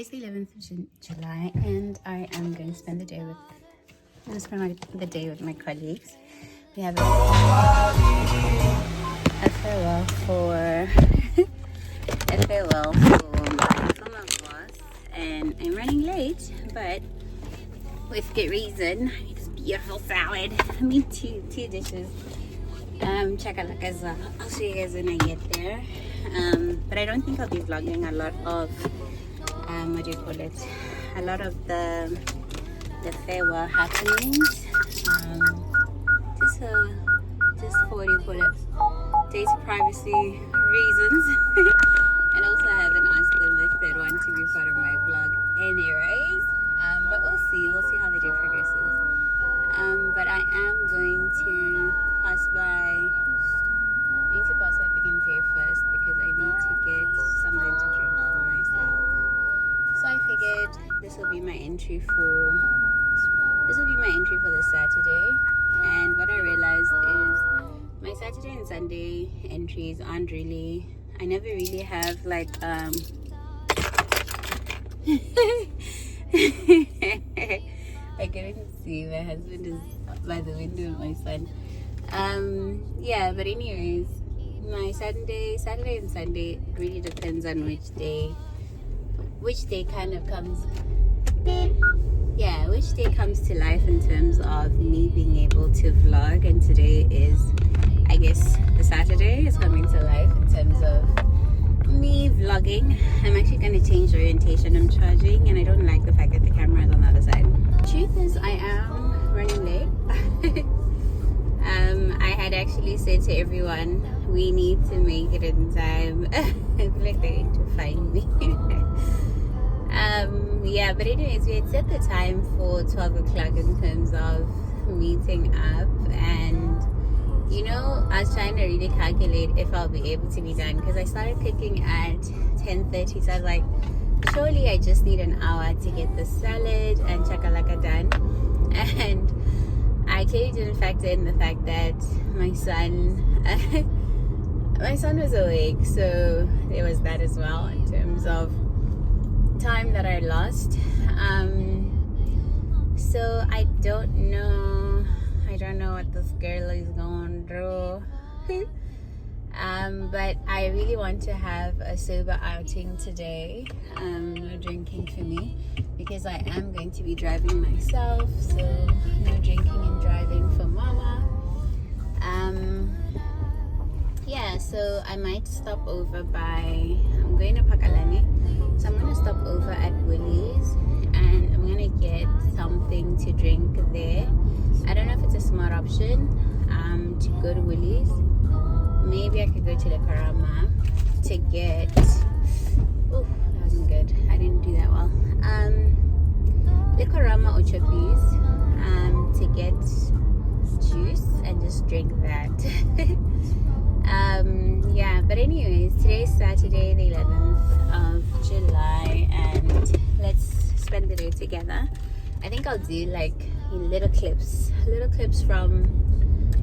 Today's the 11th of July, and I am going to spend the day with my colleagues. We have a farewell for my former boss, and I'm running late, but with good reason. I need this beautiful salad. I mean two dishes. Chakalaka as well. I'll show you guys when I get there. But I don't think I'll be vlogging a lot of what do you call it? A lot of the farewell happenings. Just for what do you call it? Data privacy reasons. And also I haven't asked them if they'd want to be part of my vlog anyways. But we'll see how the day progresses. But I am going to pass by Pick and Pay first because I need to get something to drink for myself. So I figured this will be my entry for this Saturday. And what I realized is my Saturday and Sunday entries aren't really, I never really have like I couldn't see, my husband is by the window with my son. Yeah, but anyways, my Saturday and Sunday really depends on which day kind of comes to life in terms of me being able to vlog. And today is, I guess, the Saturday is coming to life in terms of me vlogging. I'm actually going to change orientation. I'm charging and I don't like the fact that the camera is on the other side. Truth is, I am running late. I had actually said to everyone, we need to make it in time. I feel like they're going to find me. Yeah, but anyways, we had set the time for 12 o'clock in terms of meeting up, and I was trying to really calculate if I'll be able to be done because I started cooking at 10:30, so I was like, surely I just need an hour to get the salad and chakalaka done. And I clearly didn't factor in the fact that my son was awake, so there was that as well in terms of time that I lost. So I don't know what this girl is going through. But I really want to have a sober outing today. No drinking for me because I am going to be driving myself, so no drinking and driving for mama. Yeah, so I might stop over I'm going to Pakalani, so I'm going to stop over at Willie's and I'm going to get something to drink there. I don't know if it's a smart option to go to Willie's. Maybe I could go to the Karama to get, oh, that wasn't good, I didn't do that well, the Karama or Choppies to get juice and just drink that. Yeah, but anyways, today's Saturday the 11th of July and let's spend the day together. I think I'll do like little clips from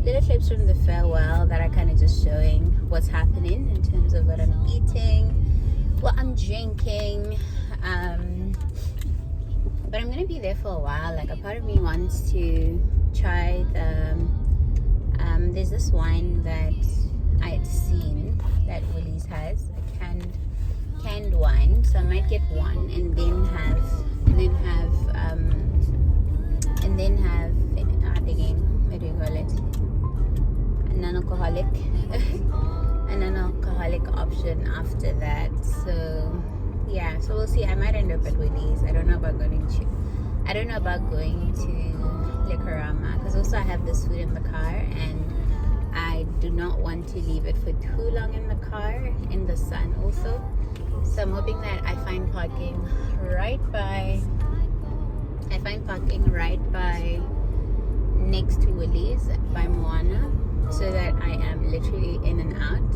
the farewell that are kind of just showing what's happening in terms of what I'm eating, what I'm drinking. But I'm gonna be there for a while. Like a part of me wants to try there's this wine that I had seen that Willie's has, a canned wine. So I might get one and then have what do you call it? A non-alcoholic option after that. So yeah, so we'll see. I might end up at Willie's. I don't know about going to Liquorama because also I have this food in the car and I do not want to leave it for too long in the car in the sun also. So I'm hoping that I find parking right by next to Willie's by Moana, so that I am literally in and out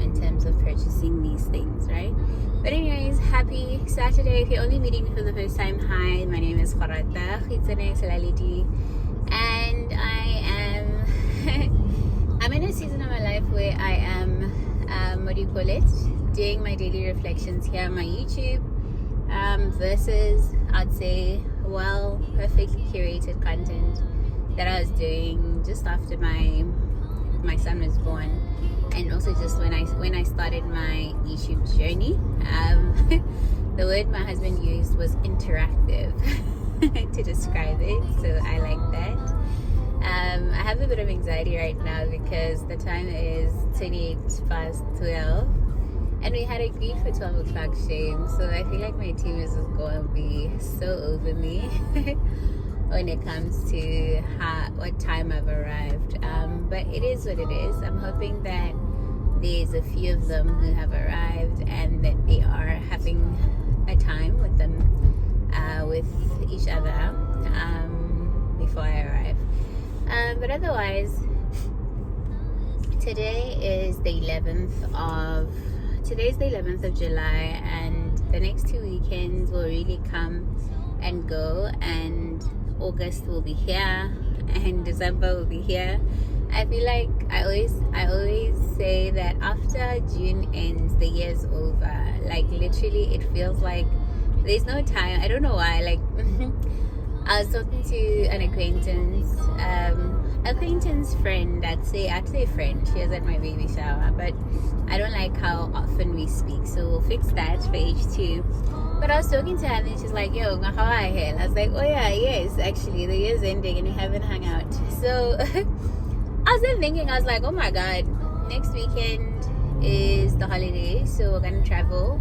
in terms of purchasing these things, right? But anyways, happy Saturday. If you're only meeting me for the first time, hi, my name is Gorata Goitseone Selaledi, and I'm in a season of my life where I am doing my daily reflections here on my YouTube, versus, I'd say, well, perfectly curated content that I was doing just after my son was born, and also just when I started my YouTube journey. The word my husband used was interactive to describe it, so I like that. I have a bit of anxiety right now because the time is 28 past 12 and we had agreed for 12 o'clock shame, so I feel like my team is just going to be so over me when it comes to what time I've arrived. But it is what it is. I'm hoping that there's a few of them who have arrived and that they are having a time with them, with each other, before I arrive. But otherwise, today's the 11th of July, and the next 2 weekends will really come and go, and August will be here and December will be here. I feel like I always say that after June ends, the year's over. Like literally, it feels like there's no time. I don't know why. Like I was talking to an acquaintance friend. I'd say friend. She was at my baby shower, but I don't like how often we speak, so we'll fix that for H2. But I was talking to her and then she's like, yo, how are you? I was like, oh yeah, yes, actually the year's ending and we haven't hung out. So I was then thinking, I was like, oh my god, next weekend is the holiday, so we're gonna travel.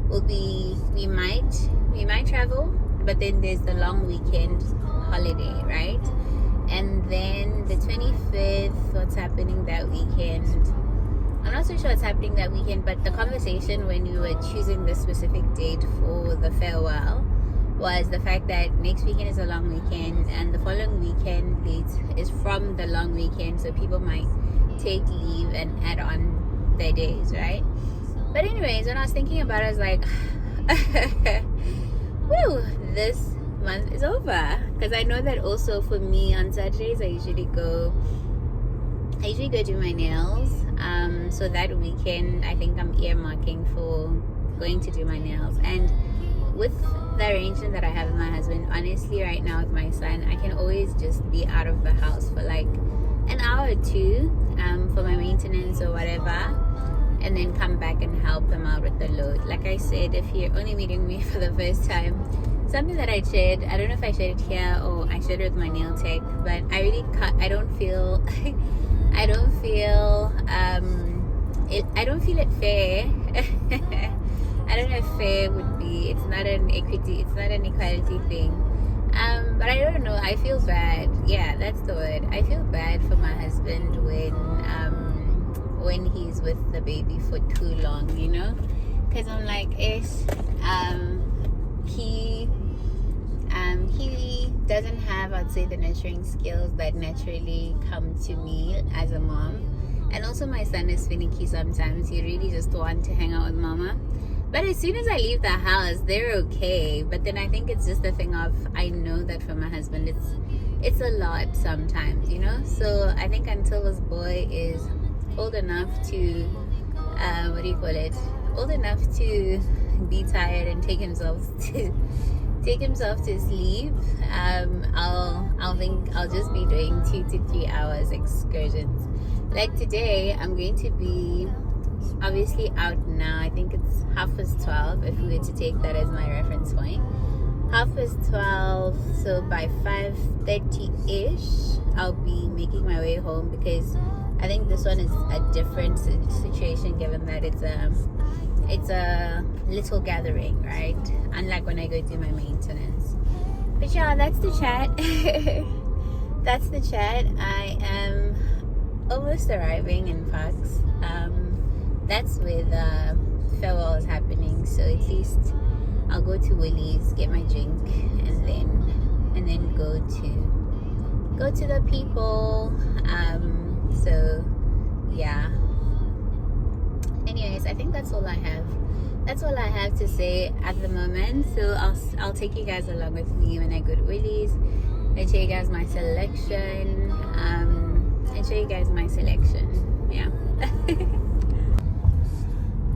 We might travel, but then there's the long weekend holiday, right? And then the 25th, what's happening that weekend? I'm not so sure what's happening that weekend, but the conversation when we were choosing the specific date for the farewell was the fact that next weekend is a long weekend and the following weekend is from the long weekend, so people might take leave and add on their days, right? But anyways, when I was thinking about it, I was like, woo, this month is over. Because I know that also for me on Saturdays I usually go do my nails. So that weekend I think I'm earmarking for going to do my nails. And with the arrangement that I have with my husband, honestly right now with my son, I can always just be out of the house for like an hour or two for my maintenance or whatever, and then come back and help him out with the load. Like I said, if you're only meeting me for the first time, something that I shared, I don't know if I shared it here or I shared it with my nail tech, but I don't feel it fair. I don't know if fair would be, it's not an equality thing. But I don't know, I feel bad. Yeah, that's the word. I feel bad for my husband when he's with the baby for too long, you know? Because I'm like, he doesn't have, I'd say, the nurturing skills that naturally come to me as a mom. And also my son is finicky sometimes. He really just wants to hang out with mama. But as soon as I leave the house, they're okay. But then I think it's just the thing of, I know that for my husband, it's a lot sometimes, you know? So I think until this boy is old enough to, old enough to be tired and take himself to sleep, I'll just be doing 2 to 3 hours excursions. Like today, I'm going to be obviously out now. I think it's 12:30 if we were to take that as my reference point. 12:30, so by 5:30ish I'll be making my way home, because I think this one is a different situation given that it's a little gathering, right? Unlike when I go do my maintenance. But yeah, that's the chat. That's the chat. I am almost arriving in Fox. That's where the farewell is happening, so at least I'll go to Willie's, get my drink, and then go to the people. So yeah, anyways, I think that's all I have to say at the moment. So I'll take you guys along with me when I go to Willie's. I'll show you guys my selection, yeah.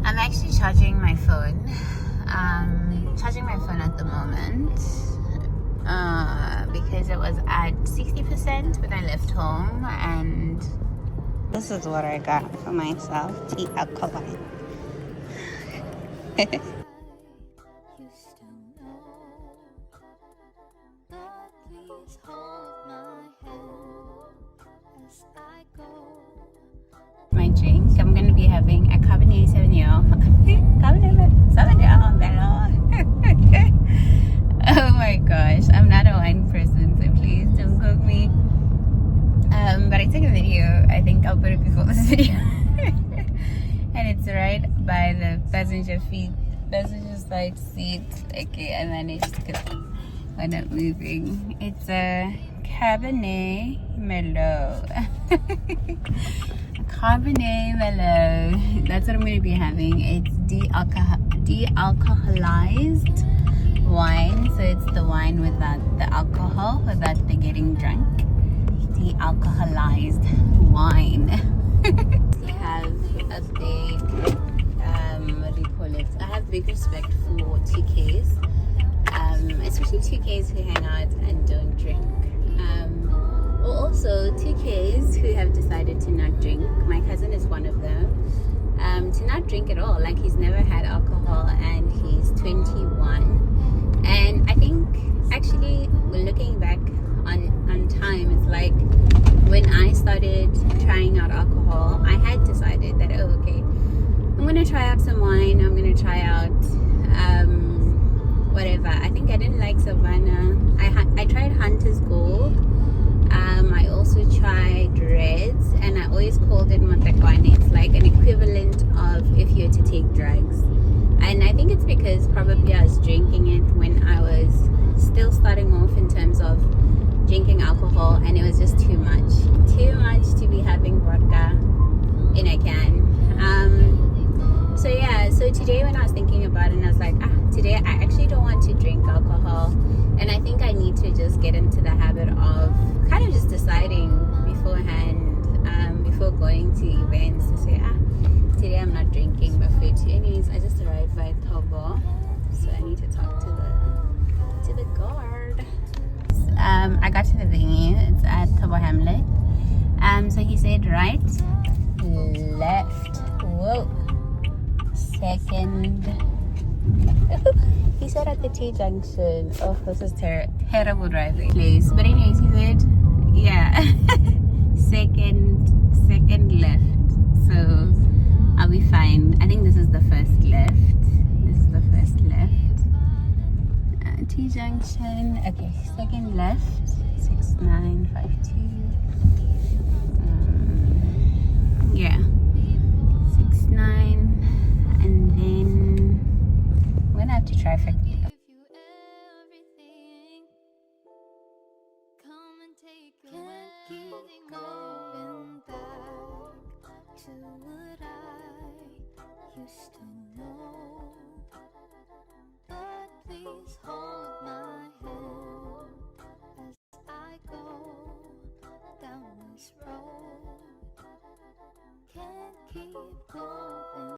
I'm actually charging my phone. charging my phone at the moment because it was at 60% when I left home, and this is what I got for myself, tea alcohol. My drink, I'm going to be having a Cabernet Sauvignon. Cabernet Sauvignon Melon. Oh my gosh, I'm not a wine person, so please don't cook me. But I took a video. I think I'll put it before this video. And it's right by the passenger side seat. Okay, I managed to when I'm moving. It's a Cabernet Merlot. Cabernet Merlot. That's what I'm going to be having. It's de-alcoholized wine. So it's the wine without the alcohol, without the getting drunk. De-alcoholized wine. I have a big, what do you call it? I have big respect for TKs. Especially TKs who hang out and don't drink. Or also TKs who have decided to not drink. My cousin is one of them. To not drink at all. Like, he's never had alcohol and he's 21. And I think actually looking back on time, it's like when I started trying out alcohol, I had decided that, oh, okay, I'm gonna try out some wine, I'm gonna try out whatever. I think I didn't like Savannah. I tried Hunter's Gold. I also tried Reds, and I always called it motherhood. It's like an equivalent of if you were to take drugs. And I think it's because probably I was drinking it when I was still starting off in terms of drinking alcohol, and it was just too much to be having vodka in a can. So yeah, so today when I was thinking about it, and I was like, today I actually don't want to drink alcohol, and I think I need to just get into the habit of kind of just deciding beforehand, before going to events, to say, today I'm not drinking. But for anyways, I just arrived by Tobo, so I need to talk to the guard. I got to the venue. It's at Tobo Hamlet. So he said right, left, whoa, second. He said at the T junction. Oh, this is terrible driving place. But anyways, he said, yeah, second left. So I'll be fine. I think this is the first left. T junction. Okay, second left. 6952.